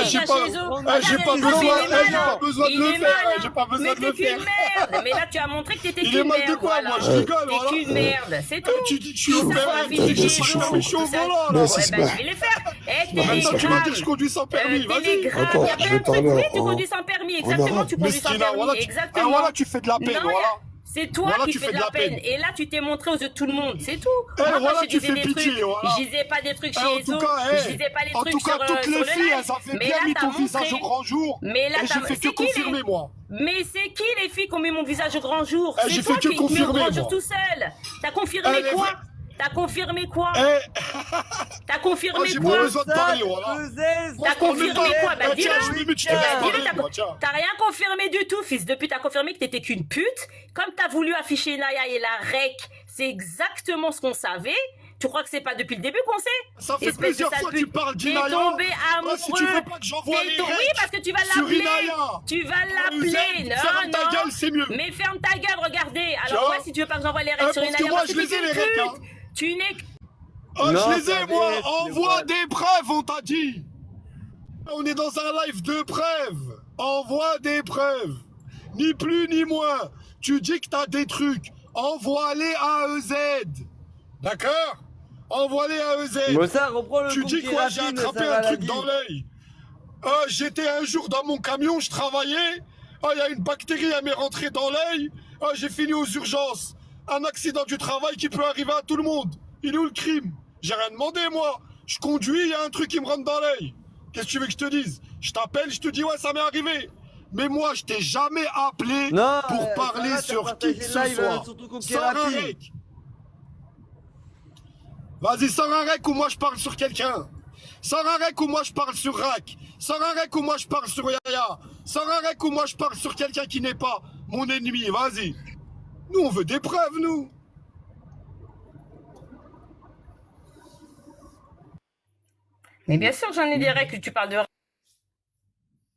J'ai pas besoin de le faire. J'ai pas besoin de le faire. Mais t'es qu'une merde. Mais là, tu as montré que t'étais qu'une merde. Il est mal de quoi, moi, je rigole, voilà. T'es qu'une merde, c'est tout. Tu dis que je suis au permis. Je suis chaud au volant, là. Je vais les faire. Attends, tu m'as dit que je conduis sans permis, vas-y. Attends, je vais parler Oui, tu conduis sans permis, exactement, tu conduis sans permis, exactement. Voilà, tu fais de la peine, voilà. C'est toi qui fais de la peine. Et là, tu t'es montré aux yeux de tout le monde. C'est tout. Voilà, tu fais pitié. Voilà. Je disais pas des trucs chez Ezo. Je disais pas les en trucs tout cas, sur toutes les filles, elles ont fait bien mis ton montré... visage au grand jour. Mais là, et j'ai fait que confirmer, moi. Mais c'est qui les filles qui ont mis mon visage au grand jour? J'ai C'est toi fait que qui mets au grand confirmer, jour moi. tout seul. T'as confirmé quoi? T'as confirmé quoi? T'as confirmé J'ai quoi? pas besoin de parler, voilà. T'as confirmé quoi? Bah dis-le. Dis-le, t'as rien confirmé du tout, fils de pute. T'as confirmé que t'étais qu'une pute. Comme t'as voulu afficher Naya et la rec, c'est exactement ce qu'on savait. Tu crois que c'est pas depuis le début qu'on sait? Ça fait plusieurs fois que tu parles d'Inaya. T'es tombé amoureux. Si tu veux pas que j'envoie les Oui, parce que tu vas sur l'appeler. Inaya. Tu vas l'appeler. Non, ferme ta gueule, c'est mieux. Mais ferme ta gueule, regardez. Alors moi, si tu veux pas que j'envoie les règles sur Parce Inaya, que moi, je les ai, les règles, hein. Tu n'es... Je les ai, moi. Envoie des preuves, on t'a dit. On est dans un live de preuves. Envoie des preuves. Ni plus ni moins. Tu dis que t'as des trucs. Envoie-les à EZ. D'accord? Envoie-les à EZ. Bon, ça, reprends le Tu dis quoi? J'ai attrapé un truc dans l'œil. J'étais un jour dans mon camion, je travaillais. Il y a une bactérie, elle m'est rentrée dans l'œil. J'ai fini aux urgences. Un accident du travail qui peut arriver à tout le monde. Il est où le crime? J'ai rien demandé, moi. Je conduis, il y a un truc qui me rentre dans l'œil. Qu'est-ce que tu veux que je te dise? Je t'appelle, je te dis, ouais, ça m'est arrivé. Mais moi, je t'ai jamais appelé pour parler sur qui que ce soit. Sors un rec. Vas-y, sors un rec ou moi je parle sur quelqu'un. Sors un rec ou moi je parle sur Rack. Sors un rec ou moi je parle sur Yaya. Sors un rec ou moi je parle sur quelqu'un qui n'est pas mon ennemi. Vas-y. Nous, on veut des preuves, nous. Mais bien sûr, j'en ai des règles que tu parles de...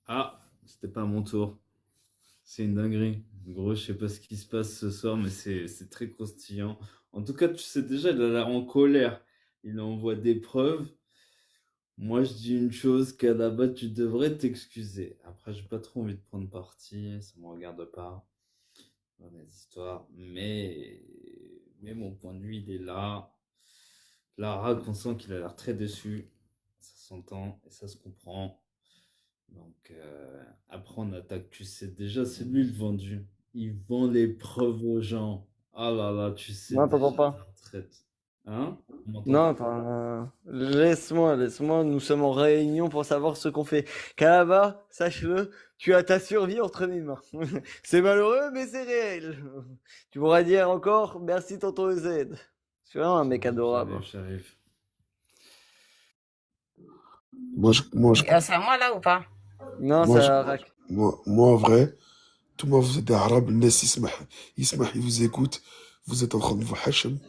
Ah, c'était pas mon tour. C'est une dinguerie. Gros, je sais pas ce qui se passe ce soir, mais c'est très croustillant. En tout cas, tu sais déjà, il a l'air en colère. Il envoie des preuves. Moi, je dis une chose, Kadaba, tu devrais t'excuser. Après, j'ai pas trop envie de prendre parti, ça me regarde pas. Dans mes histoires. Mais mon point de vue, il est là. Lara, on sent qu'il a l'air très déçu. Ça s'entend et ça se comprend. Donc, après, on attaque. Tu sais déjà, c'est lui le vendu. Il vend les preuves aux gens. Ah là là, tu sais. Non, t'entends pas. Hein? Non, enfin, laisse-moi, nous sommes en réunion pour savoir ce qu'on fait. Kalaba, sache-le, tu as ta survie entre mes mains. C'est malheureux, mais c'est réel. Tu pourras dire encore, merci tonton EZ. Tu vois, un mec adorable. J'arrive. C'est à moi là ou pas? Non, c'est à Rack. Moi, en vrai, tout le monde, vous êtes des arabes, le Nes, il vous écoute, vous êtes en train de vous hachem.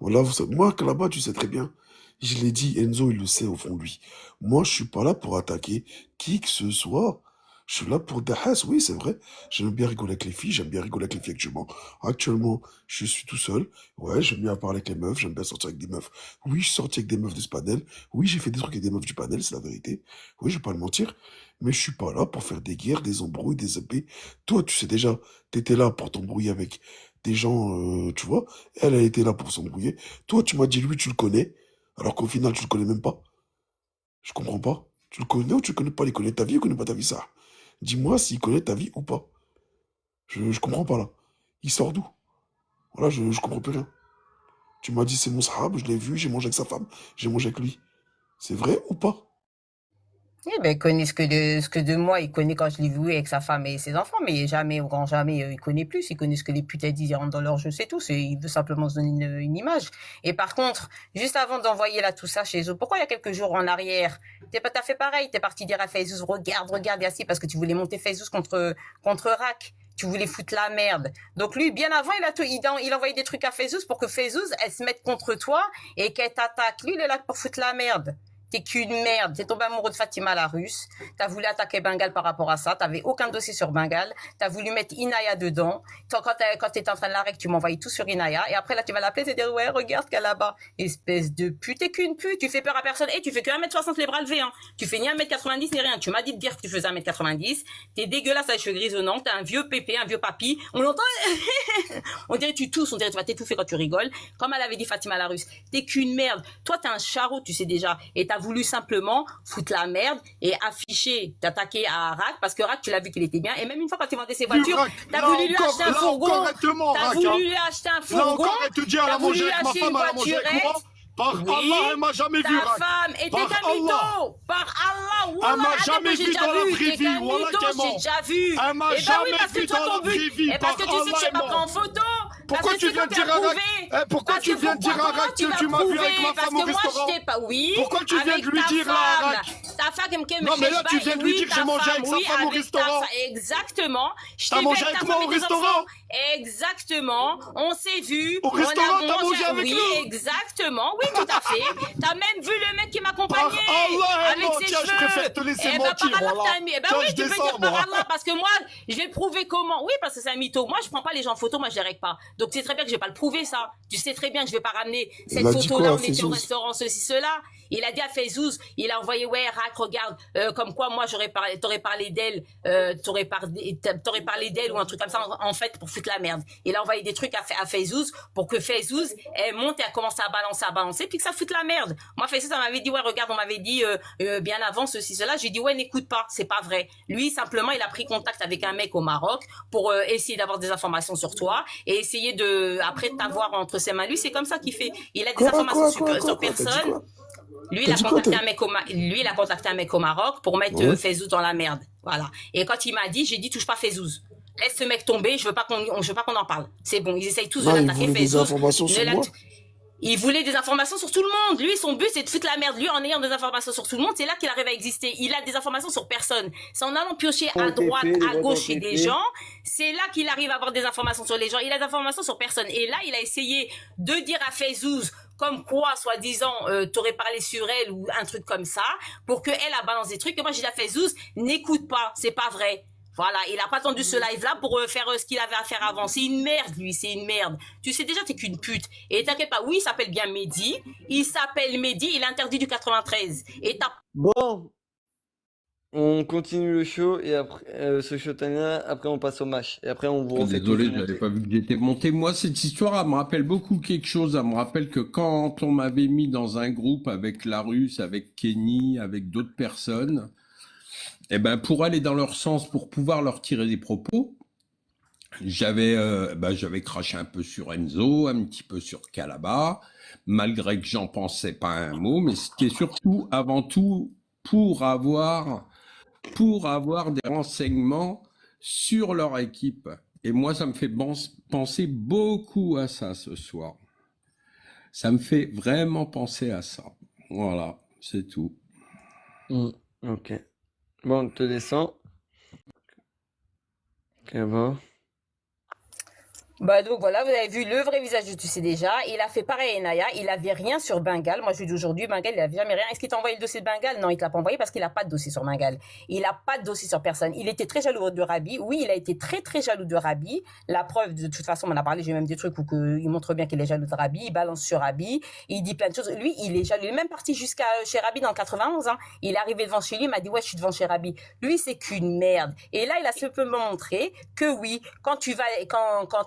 Voilà, moi, là-bas, tu sais très bien. Je l'ai dit, Enzo, il le sait au fond de lui. Moi, je suis pas là pour attaquer qui que ce soit. Je suis là pour Dahas, oui, c'est vrai. J'aime bien rigoler avec les filles, j'aime bien rigoler avec les filles actuellement. Actuellement, je suis tout seul. Ouais, j'aime bien parler avec les meufs, j'aime bien sortir avec des meufs. Oui, je suis sorti avec des meufs de ce panel. Oui, j'ai fait des trucs avec des meufs du panel, c'est la vérité. Oui, je vais pas le mentir. Mais je suis pas là pour faire des guerres, des embrouilles, des épées. Toi, tu sais déjà, t'étais là pour t'embrouiller avec des gens, tu vois. Elle a été là pour s'embrouiller. Toi, tu m'as dit, lui, tu le connais. Alors qu'au final, tu le connais même pas. Je comprends pas. Tu le connais ou tu le connais pas? Il connaît ta vie ou il connaît pas ta vie, ça? Dis-moi s'il connaît ta vie ou pas. Je comprends pas là. Il sort d'où? Voilà, je comprends plus rien. Tu m'as dit c'est mon sahab, je l'ai vu, j'ai mangé avec sa femme, j'ai mangé avec lui. C'est vrai ou pas? Eh ben, il connaît ce que de moi, il connaît quand je l'ai vu avec sa femme et ses enfants, mais jamais, au grand jamais, il connaît plus, il connaît ce que les putes elles disent, ils rentrent dans leur jeu, c'est tout, il veut simplement se donner une image. Et par contre, juste avant d'envoyer là tout ça chez eux, pourquoi il y a quelques jours en arrière, t'as fait pareil, t'es parti dire à Facebook, regarde, Yassi, parce que tu voulais monter Facebook contre Rack. Tu voulais foutre la merde. Donc lui, bien avant, il envoyait des trucs à Facebook pour que Facebook, elle se mette contre toi et qu'elle t'attaque. Lui, il est là pour foutre la merde. T'es qu'une merde. T'es tombé amoureux de Fatima la Russe. T'as voulu attaquer Bengal par rapport à ça. T'avais aucun dossier sur Bengal. T'as voulu mettre Inaya dedans. Quand t'étais en train de l'arrêter, tu m'envoyais tout sur Inaya. Et après, là, tu vas l'appeler et dire, ouais, regarde qu'elle là-bas. Espèce de pute. T'es qu'une pute. Tu fais peur à personne. Et tu fais que 1m60 les bras levés, hein. Tu fais ni 1m90 ni rien. Tu m'as dit de dire que tu faisais 1m90. T'es dégueulasse avec les cheveux grisonnants. T'es un vieux pépé, un vieux papy. On l'entend. On dirait que tu tousses. On dirait que tu vas t'étouffer quand tu rigoles. Comme elle avait dit Fatima la Russe. T'es qu'une merde. Toi, t'es un charreau, tu sais déjà. Et t'as voulu simplement foutre la merde et afficher, t'attaquer à Rack parce que Rack, tu l'as vu qu'il était bien. Et même une fois quand tu vendais ses voitures, t'as voulu lui acheter un fourgon. T'as voulu lui acheter un fourgon. Là encore, elle te dit, elle a mangé avec ma femme, elle a mangé avec moi. Par Allah, elle m'a jamais vu, Ta Rack. femme était Par un Allah. mytho. Par Allah, Elle m'a jamais vu dans la vraie vie. Wallah, j'ai déjà vu. Elle m'a Eh ben oui, jamais parce que vu toi, dans la ton but. vraie vie. Et parce que Par tu sais que je sais Allah, pas prendre en photo. Pourquoi tu viens de dire à Rack? Pourquoi tu viens de dire à Rack que tu m'as vu avec ma femme au restaurant? Oui. Pourquoi tu viens de lui dire là à Rack? Ta femme qui me Non, mais là, tu viens de lui dire que j'ai mangé avec sa femme au restaurant. Exactement. T'as mangé avec moi au restaurant? Exactement. On s'est vu. Au restaurant, t'as mangé avec lui? nous? Exactement. Oui, tout à fait. T'as même vu le mec qui m'accompagnait. Allah, avec non, ses tiens, cheveux. je préfère te laisser Eh ben, mentir, par Allah, voilà. t'as mis. Eh ben Tiens, oui, je tu peux descends, dire par moi. Allah, parce que moi, je vais prouver comment. Oui, parce que c'est un mytho. Moi, je prends pas les gens en photo, moi, je les règle pas. Donc, c'est très bien que je vais pas le prouver, ça. Tu sais très bien que je vais pas ramener cette Il a dit photo-là, quoi, on était au Faizouz? restaurant, ceci, cela. Il a dit à Faizouz, il a envoyé, ouais, Rack, regarde, comme quoi, moi, t'aurais parlé d'elle, t'aurais parlé d'elle ou un truc comme ça, en fait, pour foutre la merde. Il a envoyé des trucs à Faizouz pour que Faizouz, elle monte et elle commence à balancer, puis que ça foute la merde. Moi, Faizouz, ça m'avait dit, ouais, regarde, on m'avait dit, bien avant, ceci, cela. J'ai dit, ouais, n'écoute pas, c'est pas vrai. Lui, simplement, il a pris contact avec un mec au Maroc pour essayer d'avoir des informations sur toi et essayer après de t'avoir entre ses mains. Lui, c'est comme ça qu'il fait. Il a des informations sur personne. Lui, il a contacté un mec au Maroc pour mettre Ouais. Faizouz dans la merde. Voilà. Et quand il m'a dit, j'ai dit, touche pas Faizouz. Laisse ce mec tomber, je veux pas qu'on en parle. C'est bon, ils essayent tous Non, de il l'attaquer. voulait des Faizouz informations sur moi. il voulait des informations sur tout le monde. Lui, son but, c'est de foutre la merde. Lui, en ayant des informations sur tout le monde, c'est là qu'il arrive à exister. Il a des informations sur personne. C'est en allant piocher à droite, à gauche chez des gens, c'est là qu'il arrive à avoir des informations sur les gens. Il a des informations sur personne. Et là, il a essayé de dire à Faizouz, comme quoi, soi-disant, t'aurais parlé sur elle ou un truc comme ça, pour qu'elle a balance des trucs. Et moi, j'ai dit à Faizouz, n'écoute pas, c'est pas vrai. Voilà, il a pas attendu ce live-là pour faire ce qu'il avait à faire avant. C'est une merde, lui, c'est une merde. Tu sais déjà, t'es qu'une pute. Et t'inquiète pas, oui, il s'appelle bien Mehdi. Il s'appelle Mehdi, il est interdit du 93. Et t'as... Bon, on continue le show et après ce showtime-là, après on passe au match. Et après on vous refait Désolé, tout je le n'avais pas vu que j'étais monté. Moi, cette histoire, elle me rappelle beaucoup quelque chose. Elle me rappelle que quand on m'avait mis dans un groupe avec la Russe, avec Kenny, avec d'autres personnes, eh ben, pour aller dans leur sens, pour pouvoir leur tirer des propos, j'avais craché un peu sur Enzo, un petit peu sur Calaba, malgré que j'en pensais pas un mot, mais c'était surtout, avant tout, pour avoir des renseignements sur leur équipe. Et moi, ça me fait penser beaucoup à ça ce soir. Ça me fait vraiment penser à ça. Voilà, c'est tout. Ok. Bon, on te descend. Ok, bon. Bah donc voilà, vous avez vu le vrai visage de tu sais déjà. Il a fait pareil à Enaya, il avait rien sur Bengal. Moi je lui dis aujourd'hui, Bengal il avait jamais rien. Est-ce qu'il t'a envoyé le dossier de Bengal? Non, il te l'a pas envoyé parce qu'il a pas de dossier sur Bengal. Il a pas de dossier sur personne. Il était très jaloux de Rabi. Oui, il a été très très jaloux de Rabi. La preuve, de toute façon, on en a parlé, j'ai même des trucs où il montre bien qu'il est jaloux de Rabi. Il balance sur Rabi, il dit plein de choses. Lui, il est jaloux. Il est même parti jusqu'à chez Rabi dans le 91. Hein. Il est arrivé devant chez lui, il m'a dit ouais, je suis devant chez Rabi. Lui, c'est qu'une merde. Et là, il a simplement montré que oui, quand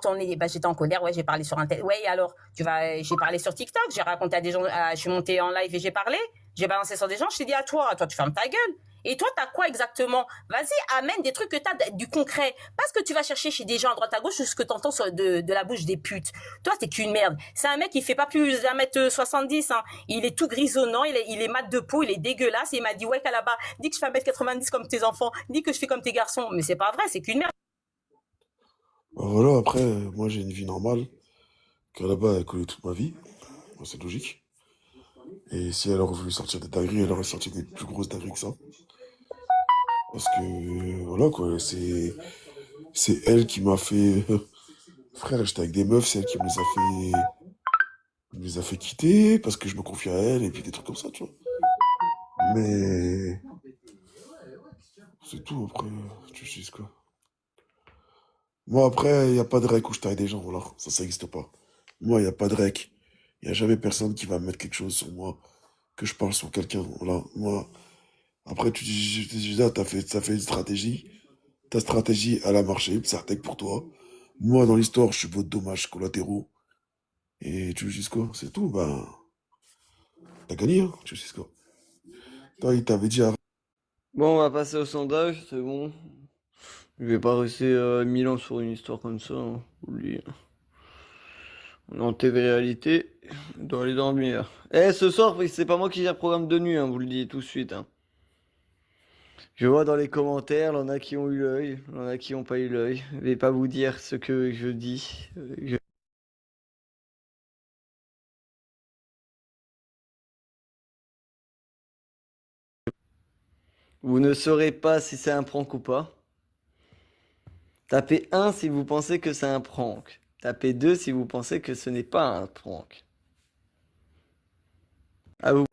on est, bah j'étais en colère. Ouais, j'ai parlé sur un tel. Ouais, alors, j'ai parlé sur TikTok, j'ai raconté à des gens, je suis montée en live et j'ai parlé. J'ai balancé sur des gens, je t'ai dit à toi, tu fermes ta gueule. Et toi, t'as quoi exactement? Vas-y, amène des trucs que t'as du concret. Parce que tu vas chercher chez des gens à droite à gauche ce que t'entends de la bouche des putes. Toi, t'es qu'une merde. C'est un mec qui fait pas plus d'1m70, hein. Il est tout grisonnant, il est mat de peau, il est dégueulasse. Et il m'a dit, ouais, Kalaba, dis que je fais 1m90 comme tes enfants, dis que je fais comme tes garçons. Mais c'est pas vrai, c'est qu'une merde. Bah voilà, après, moi j'ai une vie normale, car là-bas, elle connaît toute ma vie. Bon, c'est logique. Et si elle aurait voulu sortir des dingueries, elle aurait sorti des plus grosses dingueries que ça. Parce que, voilà quoi, c'est elle qui m'a fait. Frère, j'étais avec des meufs, c'est elle qui me les a fait quitter, parce que je me confie à elle, et puis des trucs comme ça, tu vois. Mais. C'est tout, après, tu sais quoi. Moi, après, il n'y a pas de rec où je taille des gens, voilà. Ça n'existe pas. Moi, il n'y a pas de rec. Il n'y a jamais personne qui va mettre quelque chose sur moi, que je parle sur quelqu'un, voilà. Moi, après, tu dis, déjà, t'as fait une stratégie. Ta stratégie, elle a marché, ça tech pour toi. Moi, dans l'histoire, je suis votre dommage collatéraux. Et tu sais quoi, c'est tout, ben, t'as gagné, hein, tu sais quoi. Toi, il t'avait dit, Bon, on va passer au sondage, c'est bon. Je vais pas rester 1000 ans sur une histoire comme ça, hein. Je vous le dis. On est en TV-réalité, on doit aller dormir. Eh, ce soir, c'est pas moi qui gère le programme de nuit, hein, vous le dis tout de suite, hein. Je vois dans les commentaires, il y en a qui ont eu l'œil, il y en a qui n'ont pas eu l'œil. Je vais pas vous dire ce que je dis. Vous ne saurez pas si c'est un prank ou pas. Tapez 1 si vous pensez que c'est un prank. Tapez 2 si vous pensez que ce n'est pas un prank. À vous.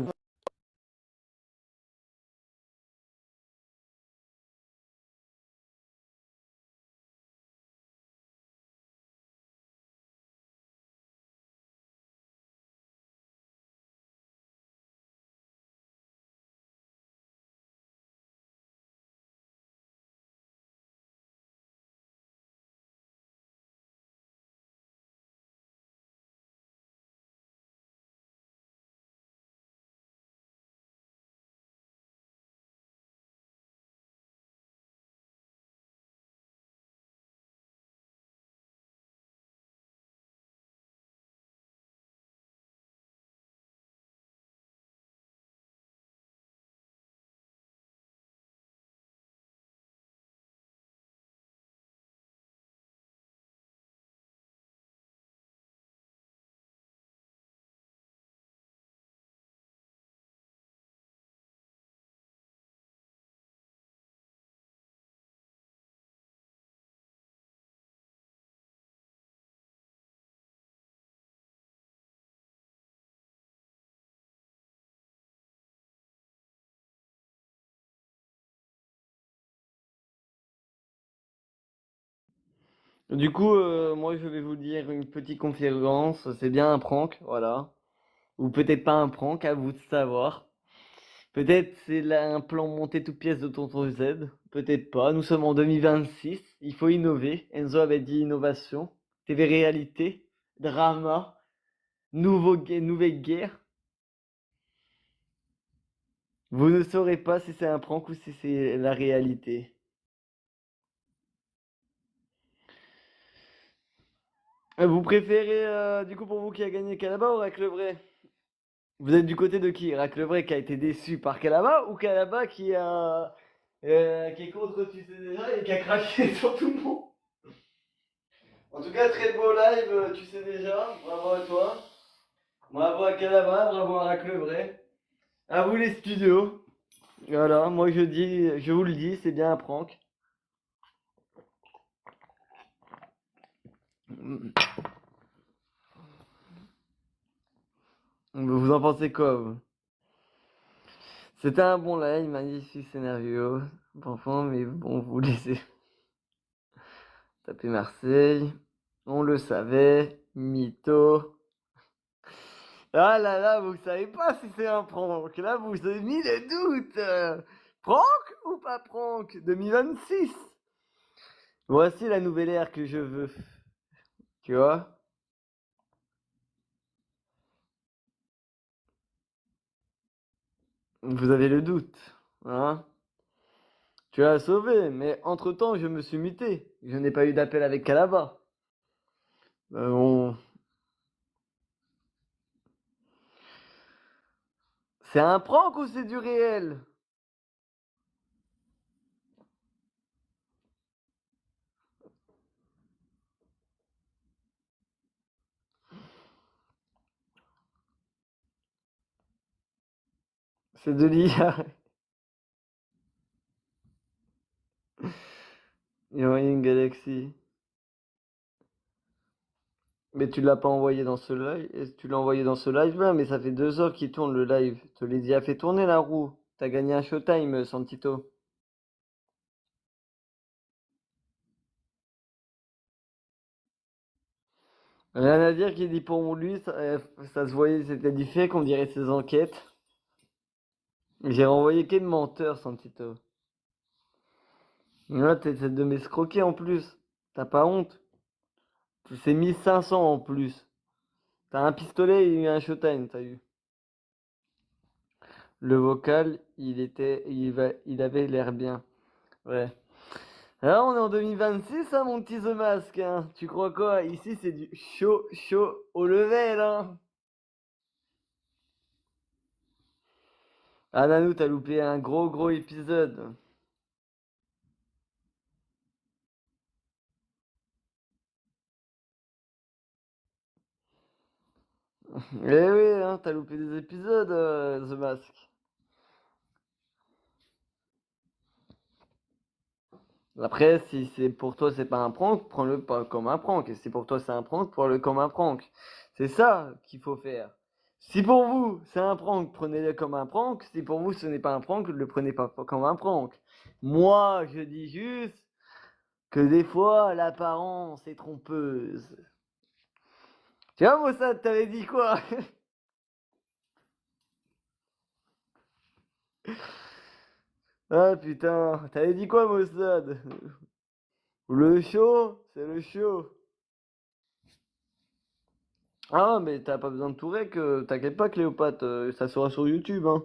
Du coup, moi je vais vous dire une petite conférence. C'est bien un prank, voilà. Ou peut-être pas un prank, à vous de savoir. Peut-être c'est là un plan monté toute pièce de Tonton Z. Peut-être pas. Nous sommes en 2026. Il faut innover. Enzo avait dit innovation. TV-réalité. Drama. Nouvelle guerre. Vous ne saurez pas si c'est un prank ou si c'est la réalité. Vous préférez, du coup, pour vous qui a gagné Calaba ou Raclevray? Vous êtes du côté de qui? Raclevray qui a été déçu par Calaba ou Calaba qui est contre tu sais déjà et qui a craché sur tout le monde? En tout cas, très beau live, tu sais déjà. Bravo à toi. Bravo à Calaba, bravo à Raclevray. À vous les studios. Voilà, moi je vous le dis, c'est bien un prank. Vous en pensez quoi, vous? C'était un bon live, magnifique scénario. Franchement, mais bon, vous laissez taper Marseille. On le savait. Mytho. Ah là là, vous savez pas si c'est un prank. Là, vous avez mis des doutes. Prank ou pas prank? 2026. Voici la nouvelle ère que je veux. Tu vois? Vous avez le doute, hein? Tu as sauvé, mais entre-temps, je me suis muté. Je n'ai pas eu d'appel avec Calava. On... C'est un prank ou c'est du réel? C'est de l'IA. Il a envoyé une galaxie. Mais tu l'as pas envoyé dans ce live. Tu l'as envoyé dans ce live là, mais ça fait 2 heures qu'il tourne le live. Te l'ai dit, a fait tourner la roue. T'as gagné un showtime, Santito. Rien à dire qu'il dit pour lui, ça se voyait, c'était du fait qu'on dirait ses enquêtes. J'ai renvoyé quel menteur, Santito. Là, t'essaies de m'escroquer en plus. T'as pas honte. C'est 1500 en plus. T'as un pistolet et un showtime, t'as eu. Le vocal, il avait l'air bien. Ouais. Là, on est en 2026, hein, mon petit The Mask, hein. Tu crois quoi? Ici, c'est du chaud au level, hein. Ah, Nanou, t'as loupé un gros épisode. Eh oui, hein, t'as loupé des épisodes, The Mask. Après, si c'est pour toi c'est pas un prank, prends-le pas comme un prank. Et si pour toi c'est un prank, prends-le comme un prank. C'est ça qu'il faut faire. Si pour vous c'est un prank, prenez-le comme un prank. Si pour vous ce n'est pas un prank, ne le prenez pas comme un prank. Moi, je dis juste que des fois l'apparence est trompeuse. Tu vois, Mossad, t'avais dit quoi? Ah putain, t'avais dit quoi, Mossad? Le show, c'est le show. Ah, mais t'as pas besoin de tout rec, t'inquiète pas, Cléopâtre, ça sera sur YouTube, hein.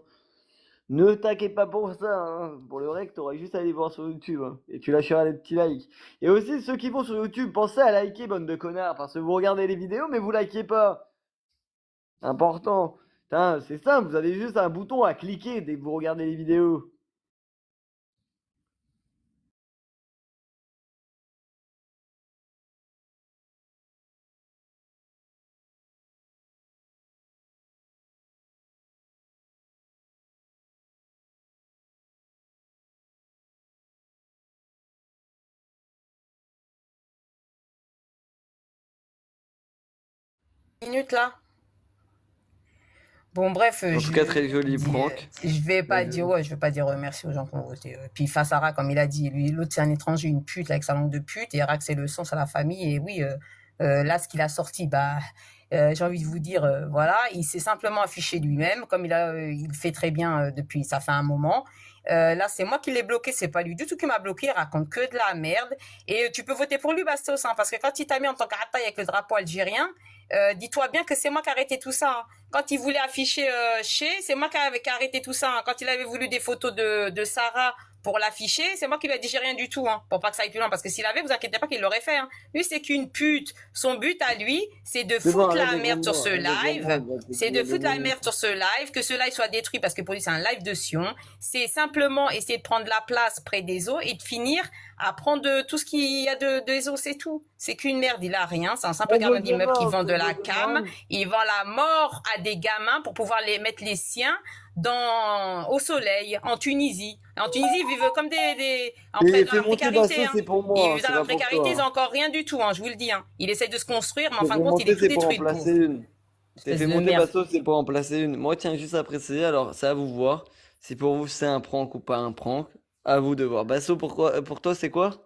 Ne t'inquiète pas pour ça, hein. Pour le rec, t'auras juste à aller voir sur YouTube, hein. Et tu lâcheras les petits likes. Et aussi, ceux qui vont sur YouTube, pensez à liker, bande de connards, parce que vous regardez les vidéos, mais vous likez pas. Important. Putain, c'est simple, vous avez juste un bouton à cliquer dès que vous regardez les vidéos. Minute là. Bon, bref, En tout cas, très joli prank. je vais pas dire, ouais, je vais pas dire merci aux gens qui ont voté. Puis face à Ra, comme il a dit, lui, l'autre c'est un étranger, une pute avec sa langue de pute, et Ra, c'est le sens à la famille. Et oui, là, ce qu'il a sorti, bah, j'ai envie de vous dire, voilà, il s'est simplement affiché lui-même, comme il fait très bien depuis, ça fait un moment. Là, c'est moi qui l'ai bloqué, c'est pas lui du tout qui m'a bloqué, il raconte que de la merde. Et tu peux voter pour lui, Bastos, hein, parce que quand il t'a mis en tant qu'arataille avec le drapeau algérien, dis-toi bien que c'est moi qui ai arrêté tout ça, hein. Quand il voulait afficher c'est moi qui ai arrêté tout ça, hein. Quand il avait voulu des photos de Sarah pour l'afficher, c'est moi qui lui ai dit j'ai rien du tout, hein, pour pas que ça aille plus loin, parce que s'il avait, vous inquiétez pas qu'il l'aurait fait, hein. Lui, c'est qu'une pute. Son but à lui, c'est de foutre la merde sur ce live. C'est de foutre la merde sur ce live, que ce live soit détruit, parce que pour lui, c'est un live de Sion. C'est simplement essayer de prendre la place près des eaux et de finir à prendre tout ce qu'il y a des eaux, c'est tout. C'est qu'une merde, il a rien. C'est un simple gardien d'immeuble qui vend de la cam. Il vend la mort à des gamins pour pouvoir mettre les siens au soleil, en Tunisie. En Tunisie, ils vivent comme dans la précarité, hein. Ils vivent dans la précarité, ils n'ont encore rien du tout, hein, je vous le dis, hein. Il essaie de se construire, mais en fin de compte, il est tout détruit. T'as fait monter Basso, c'est pour en placer une. Moi, tiens juste à préciser, alors c'est à vous voir. Si pour vous c'est un prank ou pas un prank, à vous de voir. Basso, pour toi, c'est quoi?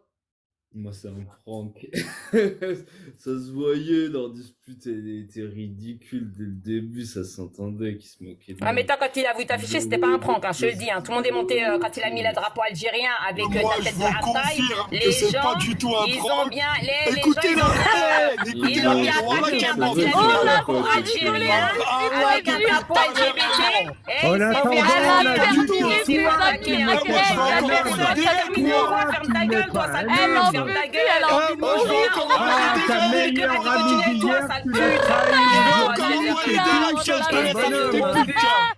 Moi, c'est un prank. Ça se voyait, leur dispute, elle était ridicule dès le début, ça s'entendait qu'ils se moquaient de Ah, mais nous. toi, quand il a voulu t'afficher, c'était pas un prank, hein, je te le dis, hein. Tout le monde est monté quand il a mis le drapeau algérien avec Moi, la je tête de vous Rattaille. confirme que Les c'est gens, pas du tout un ils prank. ont bien, les gens, Écoutez-le, ils ont bien écoutez-le, attaqué, hein, quand il a mis le drapeau algérien. avec un drapeau LGBT. En attendant, Elle on a a perdu dit les que filles, toi, qui tu raquette, n'es pas elle a un perdu homme. les filles. Ferme ta gueule, toi, sale Elle en pute, ferme peut ta plus, gueule. elle a envie de Moi, je veux mourir. encore Ah, manger des ta graines. meilleure amie Toi, d'hier, sale tu pute. l'as trahi Je veux aujourd'hui. encore manger des Regarde, graines. regarde, Je Un bonhomme, hein.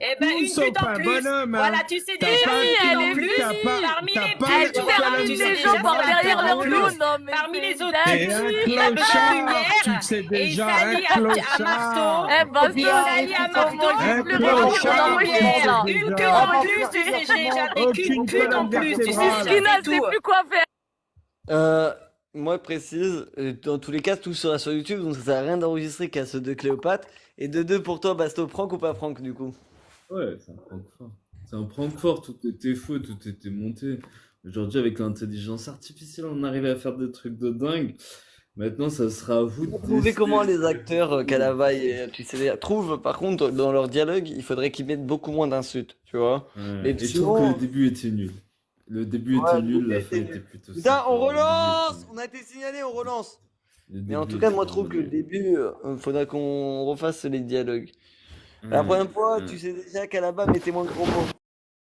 Eh ben, Nous une sommes pute en pas un plus. bonhomme, hein. Voilà, tu sais T'as déjà pas, une pute elle en est plus. t'as pas, Parmi t'as les pas Elle putes, la termine tu sais les déjà gens par voilà, derrière t'es leur en dos. plus. Non, mais Parmi les c'est autres T'es dingue. un il a besoin de clochard, lumière tu le sais et il déjà, s'est un allié à marteau. clochard. Eh, basta, Il s'est allié à marteau. Un plus rien dire, clochard, on a tu le envoyé, sais là. Une déjà. queue en plus, tu sais déjà. Et Aucune qu'une pute en colonne plus, tu sais vertébrale. déjà, Christina, c'est elle sait tout. plus quoi faire. Moi, précise, dans tous les cas, tout sera sur YouTube, donc ça sert à rien d'enregistrer qu'à ceux de Cléopâtre. Et de deux, pour toi, Basto, prank ou pas prank, du coup? Ouais, c'est un prank fort. C'est un prank fort, tout était faux, tout était monté. Aujourd'hui, avec l'intelligence artificielle, on arrive à faire des trucs de dingue. Maintenant, ça sera à vous de Vous trouvez décider. comment les acteurs, Calavai et tu sais, trouvent, par contre, dans leur dialogue, il faudrait qu'ils mettent beaucoup moins d'insultes, tu vois? Ouais. Mais Et je trouve sinon- que le début était nul. Le début Ouais, était le nul, début la était fin nul. était plutôt Putain, sympa. on Le début était relance! nul. On a été signalé, on relance! Le Mais en début tout cas, était moi, je trouve que le nul. début, faudra qu'on refasse les dialogues. La Ouais, prochaine fois, ouais. tu sais déjà qu'à la base, mettez moins de gros mots.